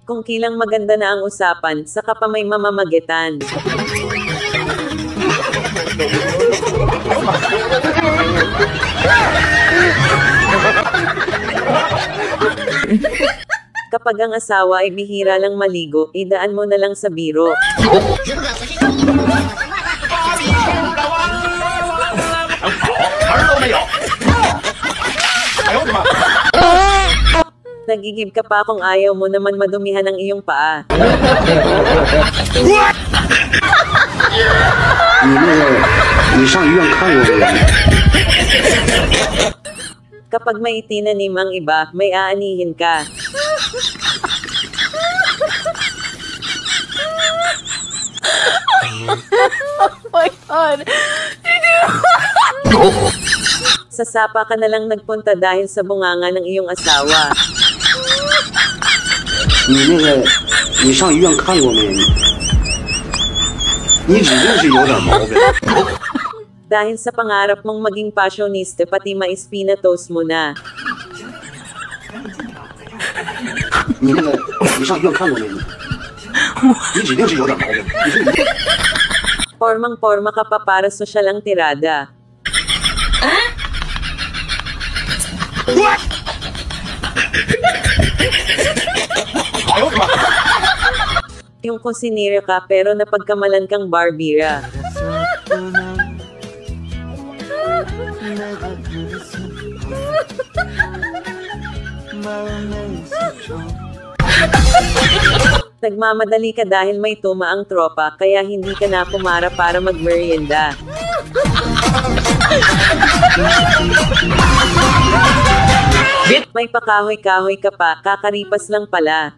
Kung kilang maganda na ang usapan, saka pa may mamamagitan. Kapag ang asawa ay bihira lang maligo, idaan mo na lang sa biro. Nagigib ka pa kung ayaw mo naman madumihan ang iyong paa. Kapag may itinanim ang iba, may aanihin ka. Oh my God! Sa sapa ka na lang nagpunta dahil sa bunganga ng iyong asawa. 你上医院看过没？你指定是有点毛病。 Dahil sa pangarap mong maging fashionista pati ma-spina toast mo na. 你上医院看过没？你指定是有点毛病。 Pormang-porma ka pa para sosyal ang tirada. Yung kusinira ka pero napagkamalan kang barbira. Nagmamadali ka dahil may tuma ang tropa kaya hindi ka na pumara para magmerienda. May pakahoy-kahoy ka pa, kakaripas lang pala.